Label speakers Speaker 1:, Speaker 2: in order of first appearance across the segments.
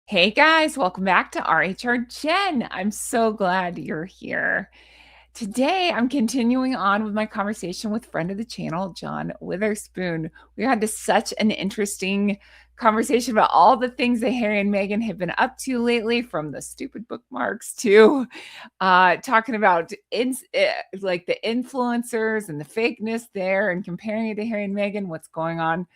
Speaker 1: Hey guys, welcome back to RHR Jen. I'm so glad you're here. Today, I'm continuing on with my conversation with friend of the channel, John Witherspoon. We had such an interesting conversation about all the things that Harry and Meghan have been up to lately, from the stupid bookmarks to talking about like the influencers and the fakeness there, and comparing it to Harry and Meghan, what's going on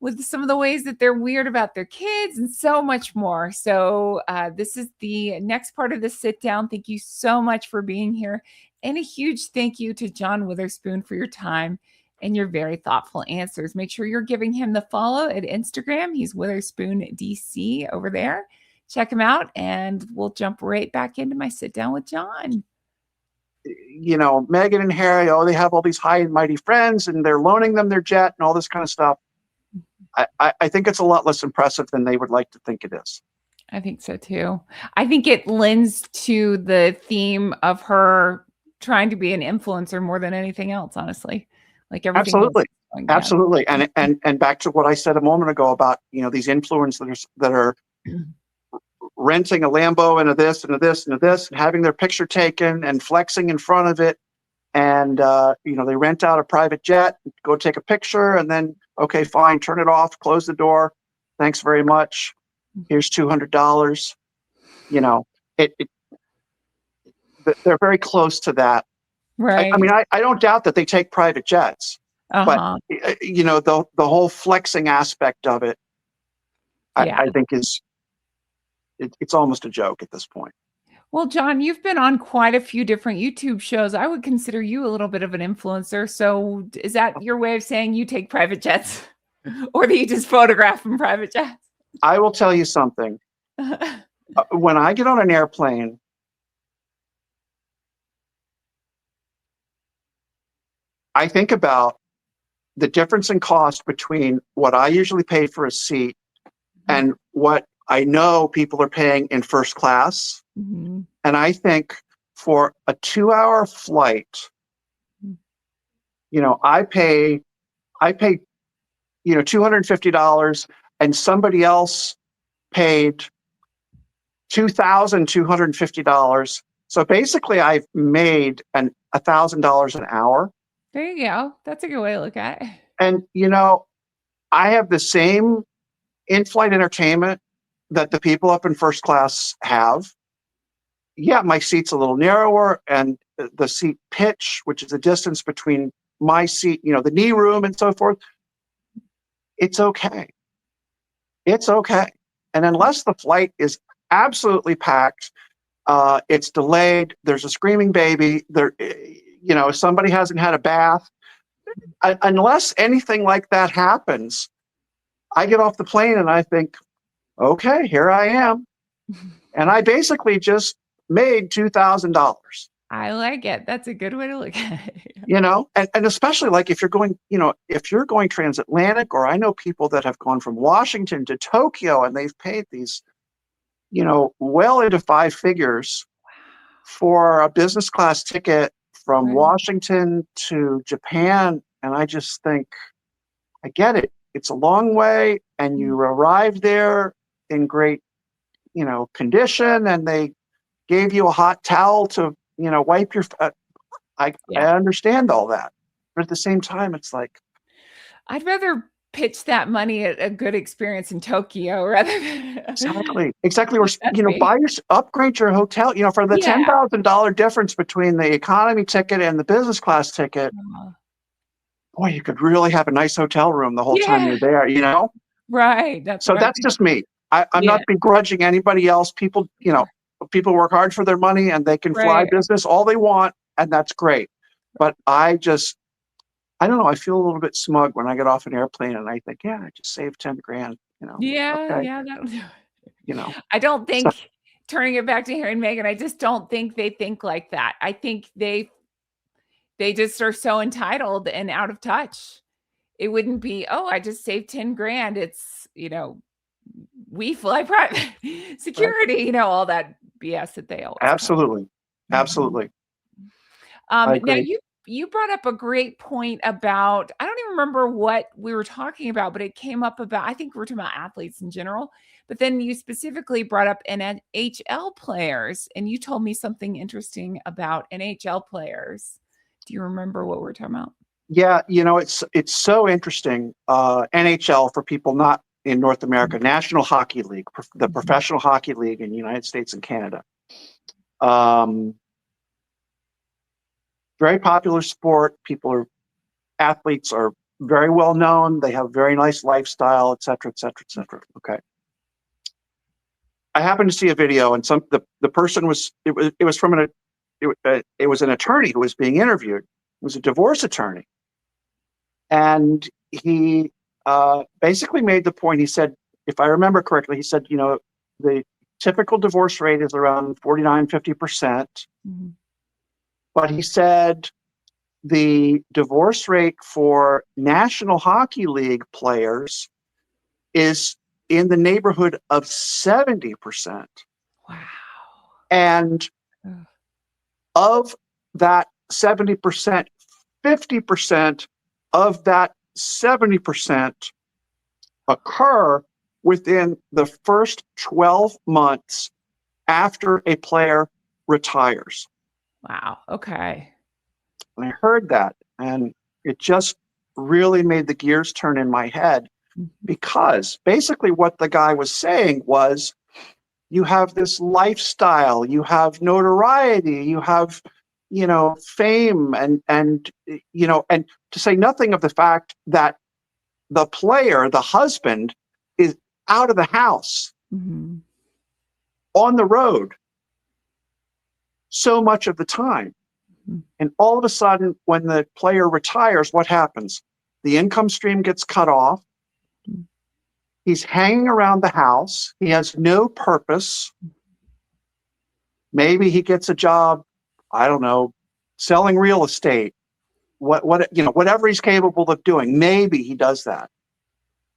Speaker 1: with some of the ways that they're weird about their kids, and so much more. So this is the next part of the sit down. Thank you so much for being here. And a huge thank you to John Witherspoon for your time and your very thoughtful answers. Make sure you're giving him the follow at Instagram. He's Witherspoon DC over there. Check him out, and we'll jump right back into my sit down with John.
Speaker 2: Meghan and Harry, they have all these high and mighty friends and they're loaning them their jet and all this kind of stuff. I think it's a lot less impressive than they would like to think it is.
Speaker 1: I think so too. I think it lends to the theme of her trying to be an influencer more than anything else, honestly. Like everything.
Speaker 2: Absolutely. And back to what I said a moment ago about, these influencers that are renting a Lambo and a this and a this and a this, and having their picture taken and flexing in front of it. And, they rent out a private jet, go take a picture, and then, okay, fine, turn it off, close the door. Thanks very much. Here's $200. They're very close to that.
Speaker 1: Right.
Speaker 2: I don't doubt that they take private jets, but the whole flexing aspect of it, I think it's almost a joke at this point.
Speaker 1: Well, John, you've been on quite a few different YouTube shows. I would consider you a little bit of an influencer. So is that your way of saying you take private jets, or that you just photograph from private jets?
Speaker 2: I will tell you something. When I get on an airplane, I think about the difference in cost between what I usually pay for a seat and what I know people are paying in first class.
Speaker 1: Mm-hmm.
Speaker 2: And I think for a 2-hour flight, I pay, $250, and somebody else paid $2,250. So basically I've made $1,000 an hour.
Speaker 1: There you go. That's a good way to look at it.
Speaker 2: And, I have the same in-flight entertainment that the people up in first class have. Yeah, my seat's a little narrower, and the seat pitch, which is the distance between my seat, the knee room and so forth, it's okay. It's okay. And unless the flight is absolutely packed, it's delayed, there's a screaming baby, somebody hasn't had a bath, unless anything like that happens, I get off the plane and I think, okay, here I am. And I basically just made $2,000.
Speaker 1: I like it. That's a good way to look at it.
Speaker 2: And especially like if you're going transatlantic, or I know people that have gone from Washington to Tokyo and they've paid these, well into 5 figures for a business class ticket from Washington to Japan. And I just think, I get it. It's a long way, and you arrived there in great, condition, and they gave you a hot towel to, wipe your. I understand all that, but at the same time, it's like,
Speaker 1: I'd rather pitch that money at a good experience in Tokyo rather than
Speaker 2: exactly. Or upgrade your hotel. For the $10,000 difference between the economy ticket and the business class ticket. Boy, you could really have a nice hotel room the whole time you're there.
Speaker 1: Right.
Speaker 2: That's just me. I'm not begrudging anybody else. People, people work hard for their money, and they can fly business all they want, and that's great. But I don't know. I feel a little bit smug when I get off an airplane and I think, I just saved 10 grand.
Speaker 1: That'll do it. I don't think, turning it back to Harry and Meghan, I just don't think they think like that. I think they just are so entitled and out of touch. It wouldn't be, I just saved 10 grand. It's, we fly private security, all that BS that they always
Speaker 2: absolutely.
Speaker 1: Now you brought up a great point about, I don't even remember what we were talking about, but it came up about, I think we were talking about athletes in general, But then you specifically brought up NHL players, and you told me something interesting about NHL players. Do you remember what we're talking about?
Speaker 2: Yeah, it's so interesting. NHL, for people not in North America, National Hockey League, the professional hockey league in the United States and Canada. Very popular sport. Athletes are very well known. They have very nice lifestyle, et cetera, et cetera, et cetera. Okay. I happened to see a video, and the person was an attorney who was being interviewed. It was a divorce attorney, and he basically made the point. He said, if I remember correctly, he said, the typical divorce rate is around 49-50%.
Speaker 1: Mm-hmm.
Speaker 2: But he said the divorce rate for National Hockey League players is in the neighborhood of 70%.
Speaker 1: Wow.
Speaker 2: And of that 70%, 50% of that 70% occur within the first 12 months after a player retires.
Speaker 1: Wow. Okay.
Speaker 2: And I heard that, and it just really made the gears turn in my head, because basically what the guy was saying was, you have this lifestyle, you have notoriety, you have, fame, and to say nothing of the fact that the player, the husband, is out of the house, on the road, so much of the time. And all of a sudden, when the player retires, what happens? The income stream gets cut off. He's hanging around the house. He has no purpose. Maybe he gets a job, I don't know, selling real estate. Whatever he's capable of doing, maybe he does that.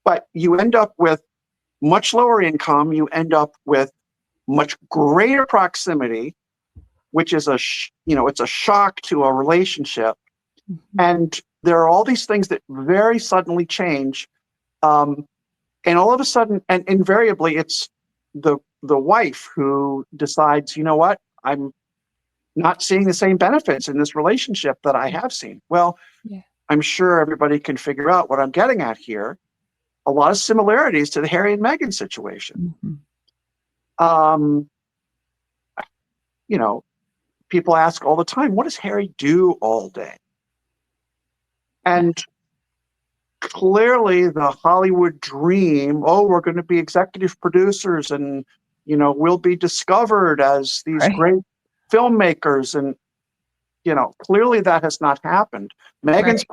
Speaker 2: But you end up with much lower income. You end up with much greater proximity, which is it's a shock to a relationship. And there are all these things that very suddenly change. And all of a sudden, and invariably, it's the wife who decides, you know what, I'm not seeing the same benefits in this relationship that I have seen. Well,
Speaker 1: yeah.
Speaker 2: I'm sure everybody can figure out what I'm getting at here. A lot of similarities to the Harry and Meghan situation. People ask all the time, what does Harry do all day? And clearly the Hollywood dream, we're going to be executive producers, and, we'll be discovered as these great filmmakers. And, clearly that has not happened. Meghan's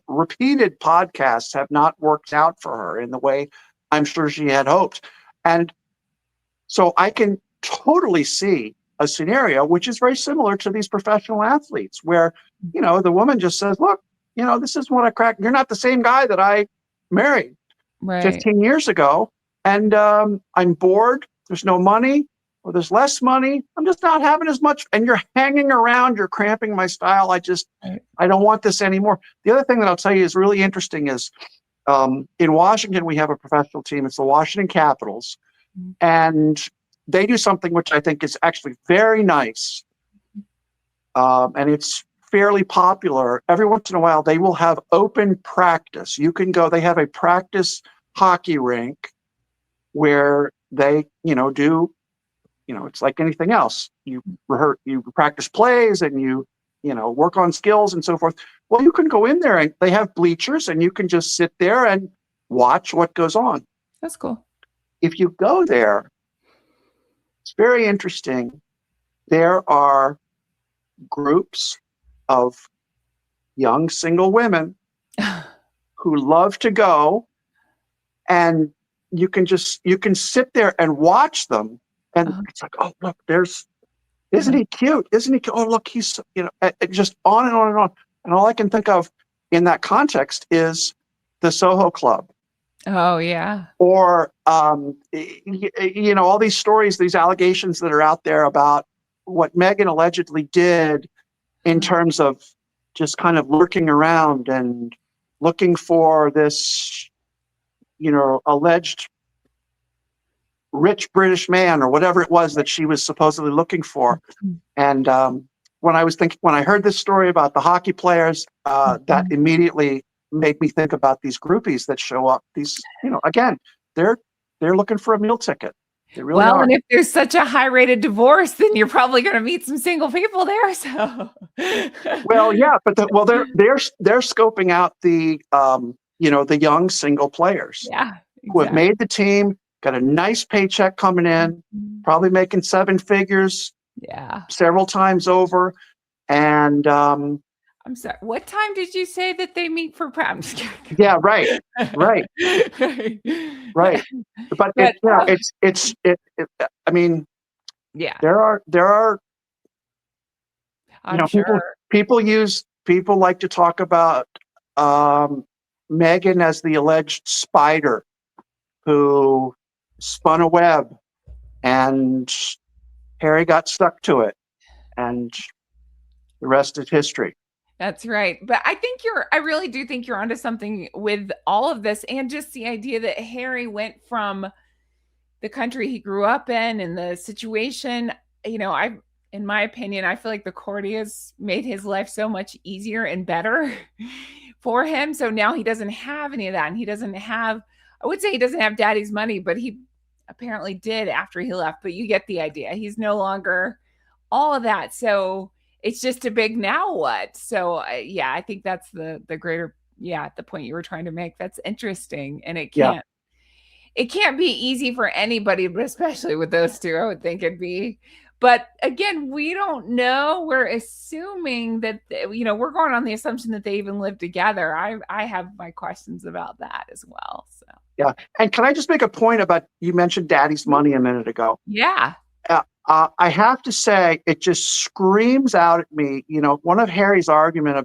Speaker 2: repeated podcasts have not worked out for her in the way I'm sure she had hoped. And so I can totally see a scenario which is very similar to these professional athletes, where, the woman just says, look, this is what I cracked. You're not the same guy that I married 15 years ago. And I'm bored. There's no money, or there's less money. I'm just not having as much. And you're hanging around. You're cramping my style. I don't want this anymore. The other thing that I'll tell you is really interesting is, in Washington, we have a professional team. It's the Washington Capitals. And they do something which I think is actually very nice. And it's fairly popular. Every once in a while, they will have open practice. You can go, they have a practice hockey rink where they, do, it's like anything else. You practice plays, and you work on skills and so forth. Well, you can go in there, and they have bleachers, and you can just sit there and watch what goes on.
Speaker 1: That's cool.
Speaker 2: If you go there, it's very interesting. There are groups of young single women who love to go, and you can sit there and watch them, and it's like, oh, look, isn't he cute? Isn't he cute? Oh, look, he's, just on and on and on. And all I can think of in that context is the Soho Club.
Speaker 1: Oh, yeah.
Speaker 2: Or, all these stories, these allegations that are out there about what Meghan allegedly did in terms of just kind of lurking around and looking for this, alleged rich British man or whatever it was that she was supposedly looking for. And when I heard this story about the hockey players, that immediately made me think about these groupies that show up. These, again, they're looking for a meal ticket. They really
Speaker 1: Well,
Speaker 2: are.
Speaker 1: and if there's such a high rate of divorce, then you're probably going to meet some single people there. So,
Speaker 2: Well, yeah, but they're scoping out the the young single players
Speaker 1: yeah,
Speaker 2: who have
Speaker 1: exactly.
Speaker 2: made the team, got a nice paycheck coming in, probably making seven figures
Speaker 1: Yeah.
Speaker 2: several times over, and
Speaker 1: I'm sorry. What time did you say that they meet for I'm just kidding.
Speaker 2: yeah, right, right, right. But
Speaker 1: But
Speaker 2: I mean,
Speaker 1: yeah,
Speaker 2: there are
Speaker 1: I'm
Speaker 2: people
Speaker 1: sure.
Speaker 2: people like to talk about Meghan as the alleged spider who spun a web and Harry got stuck to it, and the rest is history.
Speaker 1: That's right. But I really do think you're onto something with all of this and just the idea that Harry went from the country he grew up in and the situation, in my opinion, I feel like the courtier has made his life so much easier and better for him. So now he doesn't have any of that. And he doesn't have, I would say he doesn't have daddy's money, but he apparently did after he left. But you get the idea. He's no longer all of that. So it's just a big now what. So yeah, I think that's the greater, yeah, the point you were trying to make. That's interesting. And
Speaker 2: Yeah,
Speaker 1: it can't be easy for anybody, but especially with those two, I would think it'd be. But again, we don't know. We're assuming that we're going on the assumption that they even live together. I have my questions about that as well. So
Speaker 2: yeah. And can I just make a point about, you mentioned daddy's money a minute ago?
Speaker 1: yeah,
Speaker 2: I have to say, it just screams out at me. One of Harry's arguments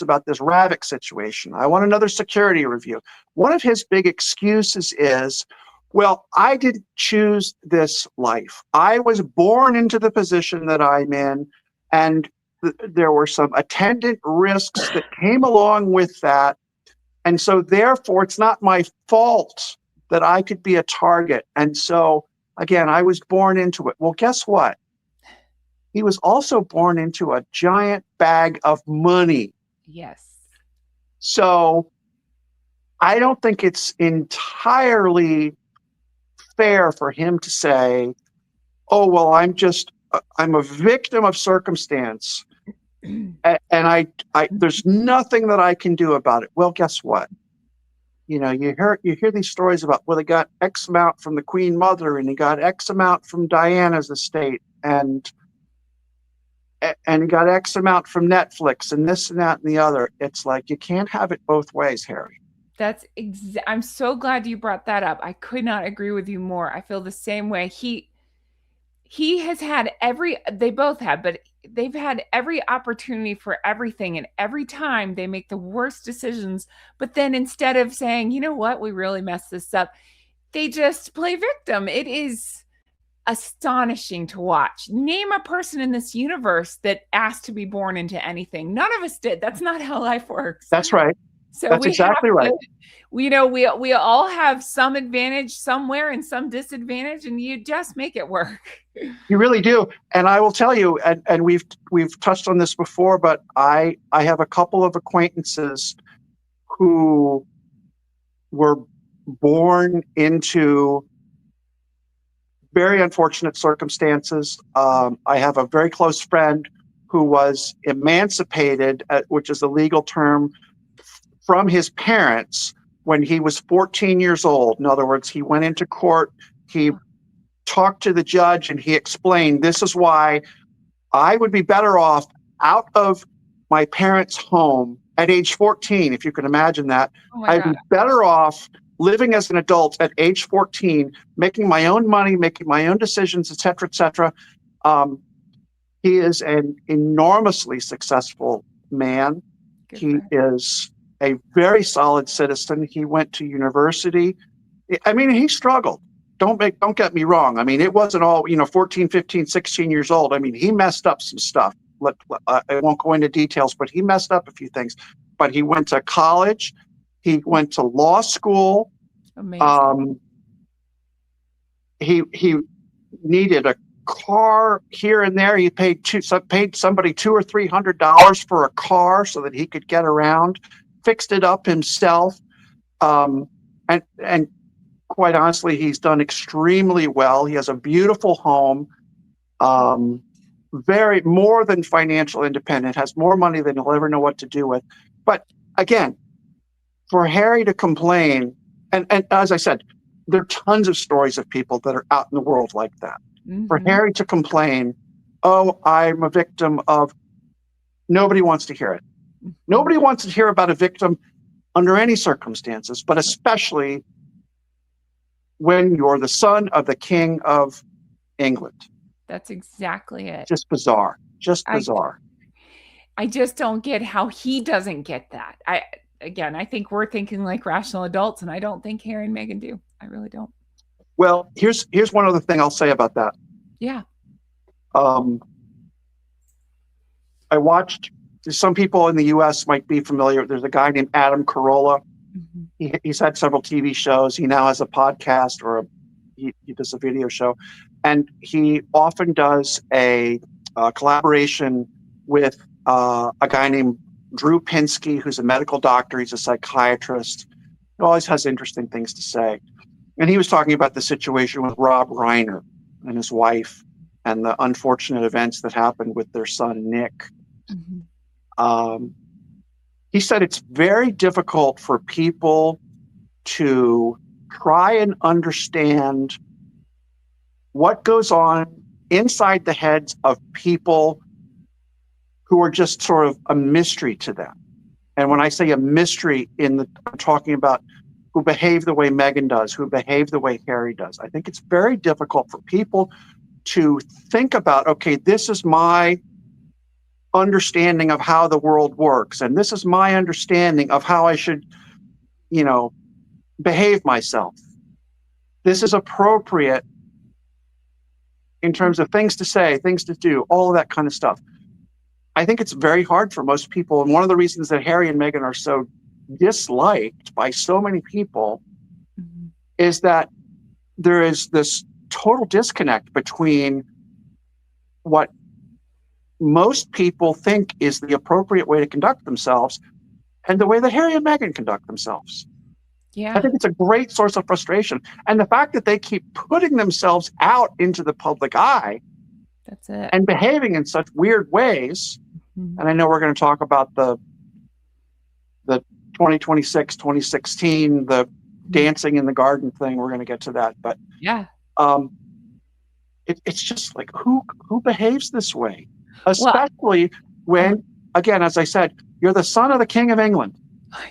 Speaker 2: about this Ravik situation. I want another security review. One of his big excuses is, well, I didn't choose this life. I was born into the position that I'm in, and there were some attendant risks that came along with that. And so therefore, it's not my fault that I could be a target. And so, again, I was born into it. Well, guess what? He was also born into a giant bag of money.
Speaker 1: yes,
Speaker 2: So I don't think it's entirely fair for him to say, oh, well, I'm a victim of circumstance. And there's nothing that I can do about it. Well, guess what? You hear these stories about, well, they got X amount from the Queen Mother and he got X amount from Diana's estate and he got X amount from Netflix and this and that and the other. It's like, you can't have it both ways, Harry.
Speaker 1: I'm so glad you brought that up. I could not agree with you more. I feel the same way. He has had they both have, but they've had every opportunity for everything. And every time they make the worst decisions. But then instead of saying, you know what, we really messed this up, they just play victim. It is astonishing to watch. Name a person in this universe that asked to be born into anything. None of us did. That's not how life works.
Speaker 2: That's right.
Speaker 1: So
Speaker 2: That's
Speaker 1: we have
Speaker 2: exactly right.
Speaker 1: to, we all have some advantage somewhere and some disadvantage, and you just make it work.
Speaker 2: You really do. And I will tell you, and we've touched on this before, but I have a couple of acquaintances who were born into very unfortunate circumstances. I have a very close friend who was emancipated, which is a legal term, from his parents when he was 14 years old. In other words, he went into court, he talked to the judge, and he explained, this is why I would be better off out of my parents' home at age 14, if you can imagine that.
Speaker 1: Oh my
Speaker 2: I'd
Speaker 1: God.
Speaker 2: be better off living as an adult at age 14, making my own money, making my own decisions, et cetera, et cetera. He is an enormously successful man. He is a very solid citizen. He went to university. I mean, he struggled. Don't get me wrong. I mean, it wasn't all, 14, 15, 16 years old. I mean, he messed up some stuff. I won't go into details, but he messed up a few things. But he went to college. He went to law school.
Speaker 1: Amazing.
Speaker 2: he needed a car here and there. He paid somebody $200 or $300 for a car so that he could get around, fixed it up himself. And quite honestly, he's done extremely well. He has a beautiful home, very more than financial independent, has more money than he'll ever know what to do with. But again, for Harry to complain, and as I said, there are tons of stories of people that are out in the world like that.
Speaker 1: Mm-hmm.
Speaker 2: For Harry to complain, oh, I'm a victim of, nobody wants to hear it. Mm-hmm. Nobody wants to hear about a victim under any circumstances, but especially when you're the son of the King of England.
Speaker 1: That's exactly it.
Speaker 2: Just bizarre. Just bizarre.
Speaker 1: I just don't get how he doesn't get that. I think we're thinking like rational adults, and I don't think Harry and Meghan do. I really don't.
Speaker 2: Well, here's one other thing I'll say about that.
Speaker 1: Yeah.
Speaker 2: I watched, some people in the US might be familiar. There's a guy named Adam Carolla. Mm-hmm. He's had several TV shows. He now has a podcast, or he does a video show. And he often does a collaboration with a guy named Drew Pinsky, who's a medical doctor. He's a psychiatrist. He always has interesting things to say. And he was talking about the situation with Rob Reiner and his wife and the unfortunate events that happened with their son, Nick. Mm-hmm. He said it's very difficult for people to try and understand what goes on inside the heads of people who are just sort of a mystery to them. And when I say a mystery, I'm talking about who behave the way Meghan does, who behave the way Harry does. I think it's very difficult for people to think about, okay, this is my understanding of how the world works, and this is my understanding of how I should, behave myself. This is appropriate in terms of things to say, things to do, all of that kind of stuff. I think it's very hard for most people. And one of the reasons that Harry and Meghan are so disliked by so many people mm-hmm. is that there is this total disconnect between what most people think is the appropriate way to conduct themselves and the way that Harry and Meghan conduct themselves.
Speaker 1: Yeah.
Speaker 2: I think it's a great source of frustration. And the fact that they keep putting themselves out into the public eye,
Speaker 1: that's it,
Speaker 2: and behaving in such weird ways. Mm-hmm. And I know we're going to talk about the 2026, 2016, the mm-hmm. dancing in the garden thing. We're going to get to that. But
Speaker 1: yeah,
Speaker 2: it's just like, who behaves this way? Especially when, again, as I said, you're the son of the King of England.
Speaker 1: I know.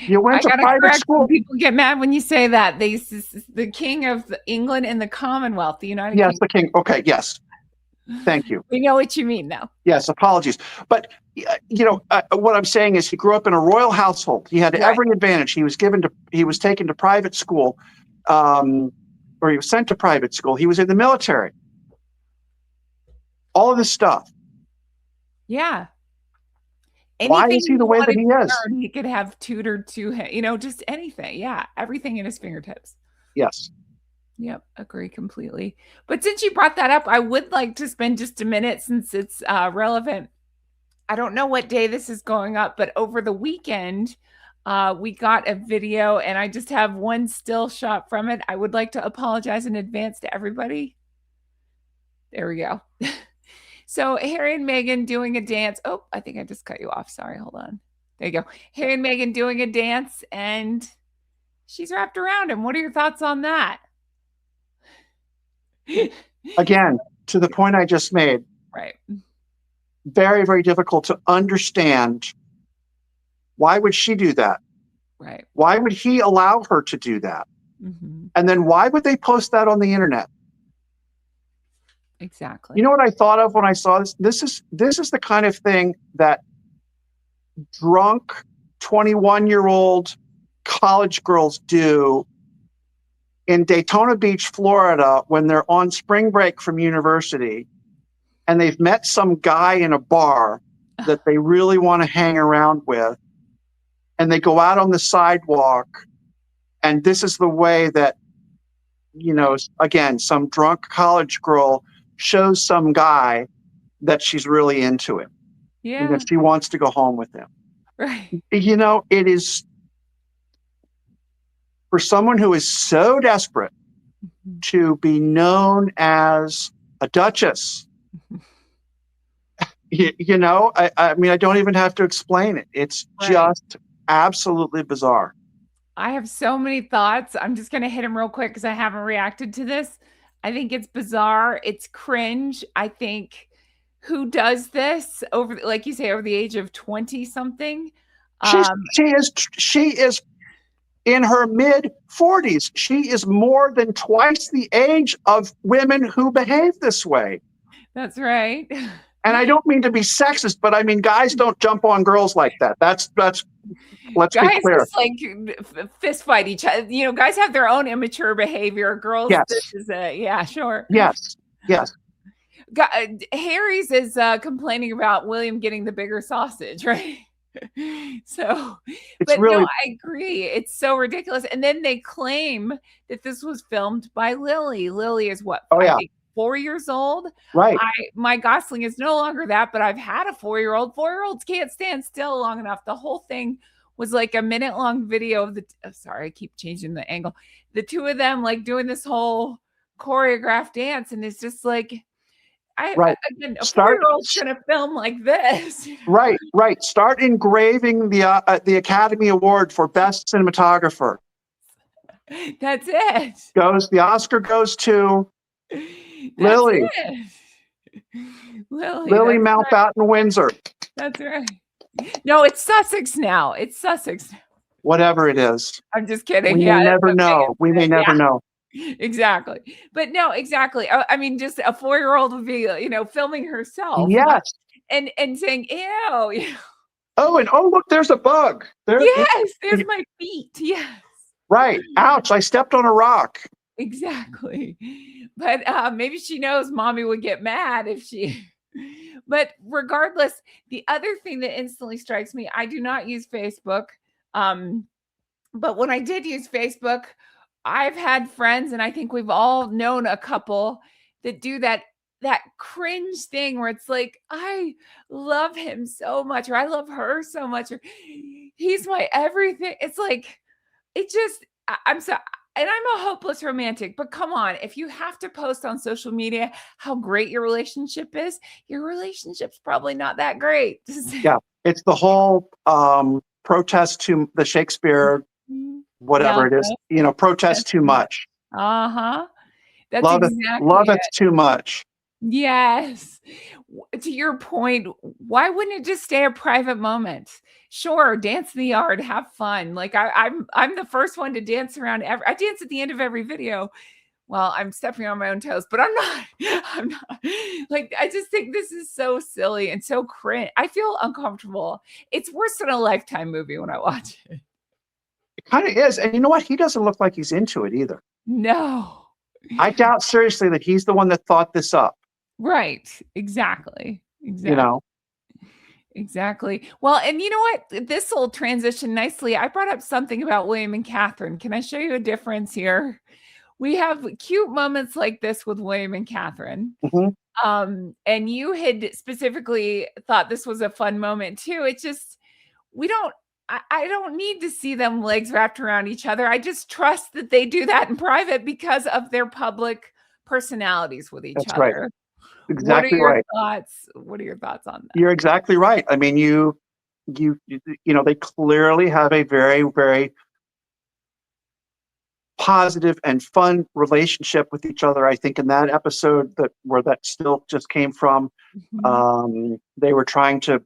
Speaker 2: You went to private school.
Speaker 1: People get mad when you say that. The King of England and the Commonwealth, the United Kingdom.
Speaker 2: Yes, the King. Okay, yes. Thank you.
Speaker 1: We know what you mean, though.
Speaker 2: Yes, apologies. But, what I'm saying is he grew up in a royal household. He had every advantage. He was taken to private school, or he was sent to private school. He was in the military. All of this stuff.
Speaker 1: Yeah.
Speaker 2: Why is he the way that he is?
Speaker 1: He could have tutored to him, just anything. Yeah. Everything at his fingertips.
Speaker 2: Yes.
Speaker 1: Yep. Agree completely. But since you brought that up, I would like to spend just a minute, since it's relevant. I don't know what day this is going up, but over the weekend, we got a video, and I just have one still shot from it. I would like to apologize in advance to everybody. There we go. So Harry and Meghan doing a dance. Oh, I think I just cut you off. Sorry, hold on. There you go. Harry and Meghan doing a dance, and she's wrapped around him. What are your thoughts on that?
Speaker 2: Again, to the point I just made.
Speaker 1: Right.
Speaker 2: Very, very difficult to understand. Why would she do that?
Speaker 1: Right.
Speaker 2: Why would he allow her to do that?
Speaker 1: Mm-hmm.
Speaker 2: And then why would they post that on the internet?
Speaker 1: Exactly.
Speaker 2: You know what I thought of when I saw this? This is the kind of thing that drunk 21-year-old college girls do in Daytona Beach, Florida, when they're on spring break from university and they've met some guy in a bar that they really want to hang around with, and they go out on the sidewalk, and this is the way that again, some drunk college girl shows some guy that she's really into him and
Speaker 1: Yeah.
Speaker 2: that she wants to go home with him.
Speaker 1: Right.
Speaker 2: It is for someone who is so desperate
Speaker 1: Mhm.
Speaker 2: to be known as a duchess. I mean, I don't even have to explain it. It's
Speaker 1: Right.
Speaker 2: just absolutely bizarre.
Speaker 1: I have so many thoughts. I'm just going to hit them real quick because I haven't reacted to this. I think it's bizarre. It's cringe. I think who does this over, like you say, over the age of 20 something?
Speaker 2: She's
Speaker 1: Um,
Speaker 2: she is in her mid 40s. She is more than twice the age of women who behave this way.
Speaker 1: that's right.
Speaker 2: And I don't mean to be sexist, but I mean guys don't jump on girls like that. That's let's be
Speaker 1: Guys
Speaker 2: clear.
Speaker 1: just like fist fight each other. Guys have their own immature behavior. Girls, this
Speaker 2: Yes.
Speaker 1: is a, yeah, sure.
Speaker 2: Yes. Yes.
Speaker 1: Harry's is complaining about William getting the bigger sausage, right? So,
Speaker 2: It's
Speaker 1: but no,
Speaker 2: really
Speaker 1: I agree. It's so ridiculous. And then they claim that this was filmed by Lily. Lily is what,
Speaker 2: oh
Speaker 1: I
Speaker 2: yeah.
Speaker 1: think 4 years old.
Speaker 2: Right.
Speaker 1: My Gosling is no longer that, but I've had a 4-year-old. 4-year-olds can't stand still long enough. The whole thing was like a minute long video of sorry, I keep changing the angle. The two of them like doing this whole choreographed dance, and it's just like
Speaker 2: Right.
Speaker 1: again, a
Speaker 2: Start
Speaker 1: 4-year-old's gonna film like this.
Speaker 2: right. Start engraving the Academy Award for Best Cinematographer.
Speaker 1: That's it.
Speaker 2: The Oscar goes to
Speaker 1: That's
Speaker 2: Lily.
Speaker 1: it. Lily,
Speaker 2: Lily
Speaker 1: that's right.
Speaker 2: Mountbatten Windsor.
Speaker 1: That's right. No, it's Sussex now. It's Sussex.
Speaker 2: Whatever it is.
Speaker 1: I'm just kidding.
Speaker 2: We may
Speaker 1: Yeah, that's
Speaker 2: never
Speaker 1: what
Speaker 2: know. We may
Speaker 1: Megan said.
Speaker 2: never
Speaker 1: Yeah,
Speaker 2: know.
Speaker 1: exactly. But no, exactly. I mean, just a 4-year-old would be, filming herself, not
Speaker 2: Yes.
Speaker 1: and saying, "Ew."
Speaker 2: Oh, and look, there's a bug.
Speaker 1: Yes, there's my feet. Yes.
Speaker 2: Right. Ouch, I stepped on a rock.
Speaker 1: Exactly. But maybe she knows mommy would get mad if she. But regardless, the other thing that instantly strikes me, I do not use Facebook. Um, but when I did use Facebook, I've had friends, and I think we've all known a couple that do that cringe thing where it's like, I love him so much, or I love her so much, or he's my everything. It's like it just I'm so and I'm a hopeless romantic, but come on, if you have to post on social media how great your relationship is, your relationship's probably not that great.
Speaker 2: Yeah. It's the whole protest to the Shakespeare,
Speaker 1: Yeah.
Speaker 2: whatever it is, protest too much.
Speaker 1: Uh-huh. That's exactly
Speaker 2: Loveth
Speaker 1: it.
Speaker 2: too much.
Speaker 1: Yes. To your point, why wouldn't it just stay a private moment? Sure, dance in the yard, have fun. Like I'm the first one to dance around I dance at the end of every video. Well, I'm stepping on my own toes, but I'm not. I'm not. Like I just think this is so silly and so cringe. I feel uncomfortable. It's worse than a Lifetime movie when I watch it.
Speaker 2: It kind of is. And you know what? He doesn't look like he's into it either.
Speaker 1: No.
Speaker 2: I doubt seriously that he's the one that thought this up.
Speaker 1: Right. Exactly.
Speaker 2: You know?
Speaker 1: Exactly. Well, and you know what? This will transition nicely. I brought up something about William and Catherine. Can I show you a difference here? We have cute moments like this with William and Catherine.
Speaker 2: Mhm.
Speaker 1: And you had specifically thought this was a fun moment too. It's just we don't I don't need to see them legs wrapped around each other. I just trust that they do that in private because of their public personalities with each
Speaker 2: That's right.
Speaker 1: other. What are
Speaker 2: Exactly
Speaker 1: your
Speaker 2: right.
Speaker 1: thoughts? What are your thoughts on that?
Speaker 2: You're exactly right. I mean, they clearly have a very, very positive and fun relationship with each other. I think in that episode where that still just came from,
Speaker 1: Mhm.
Speaker 2: they were trying to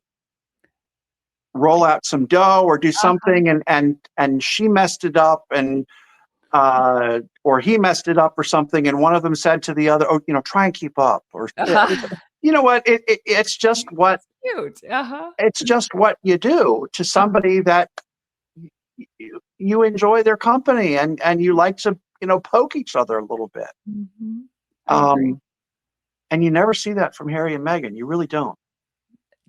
Speaker 2: roll out some dough or do
Speaker 1: Uh-huh.
Speaker 2: something, and she messed it up, and or he messed it up or something, and one of them said to the other, "Oh, try and keep up." Or
Speaker 1: Uh-huh.
Speaker 2: you know what? It's just what
Speaker 1: Cute. Uh-huh.
Speaker 2: you do to somebody that you enjoy their company, and you like to poke each other a little bit.
Speaker 1: Mhm. I agree.
Speaker 2: Um, and you never see that from Harry and Meghan. You really don't.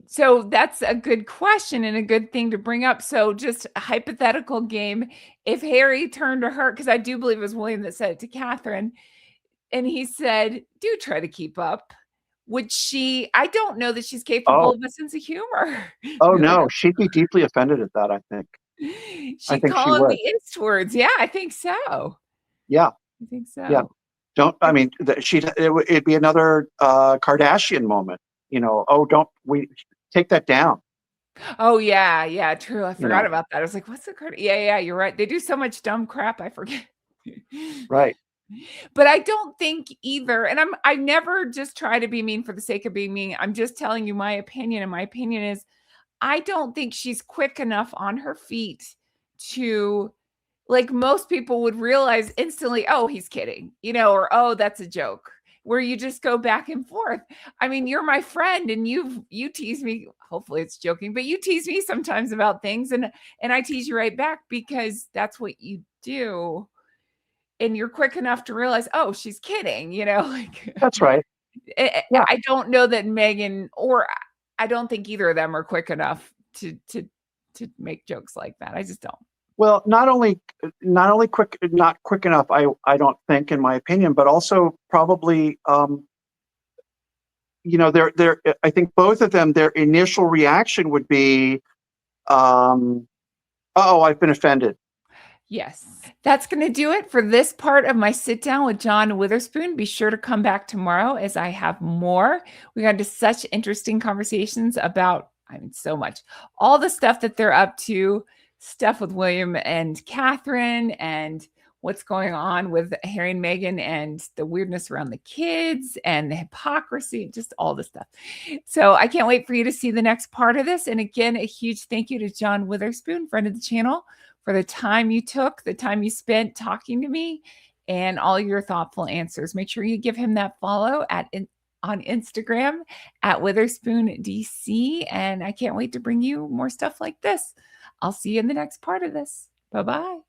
Speaker 1: So that's a good question and a good thing to bring up. So just a hypothetical game. If Harry turned to her, because I do believe it was William that said it to Catherine, and he said, "Do try to keep up." Would she? I don't know that she's capable
Speaker 2: Oh,
Speaker 1: of a sense of humor.
Speaker 2: oh
Speaker 1: Really,
Speaker 2: no, she'd be deeply offended at that, I think. I
Speaker 1: she'd
Speaker 2: think she
Speaker 1: call him
Speaker 2: would.
Speaker 1: the Eastwards. Yeah, I think so.
Speaker 2: Yeah,
Speaker 1: I think
Speaker 2: yeah.
Speaker 1: so.
Speaker 2: Don't, I mean, it'd be another Kardashian moment, oh, don't we take that down,
Speaker 1: Oh yeah, yeah, true. I
Speaker 2: you
Speaker 1: forgot
Speaker 2: know,
Speaker 1: about that. I was like, "What's the card?" Yeah, yeah, you're right. They do so much dumb crap. I forget.
Speaker 2: right.
Speaker 1: But I don't think either, and I never just try to be mean for the sake of being mean. I'm just telling you my opinion, and my opinion is I don't think she's quick enough on her feet to like most people would realize instantly, oh, he's kidding, or oh, that's a joke. Where you just go back and forth. I mean, you're my friend and you tease me, hopefully it's joking, but you tease me sometimes about things and I tease you right back because that's what you do. And you're quick enough to realize, oh, she's kidding, like
Speaker 2: That's right. Yeah.
Speaker 1: I don't know that Meghan or I don't think either of them are quick enough to make jokes like that. I just don't.
Speaker 2: Well, not only not quick enough, I don't think, in my opinion, but also probably, they're I think both of them, their initial reaction would be, oh, I've been offended.
Speaker 1: Yes. That's going to do it for this part of my sit down with John Witherspoon. Be sure to come back tomorrow as I have more. We got into such interesting conversations about, I mean, so much, all the stuff that they're up to, stuff with William and Catherine, and what's going on with Harry and Meghan, and the weirdness around the kids, and the hypocrisy, just all the stuff. So I can't wait for you to see the next part of this. And again, a huge thank you to John Witherspoon, friend of the channel, for the time you took, the time you spent talking to me, and all your thoughtful answers. Make sure you give him that follow on Instagram at Witherspoon DC. And I can't wait to bring you more stuff like this. I'll see you in the next part of this. Bye bye.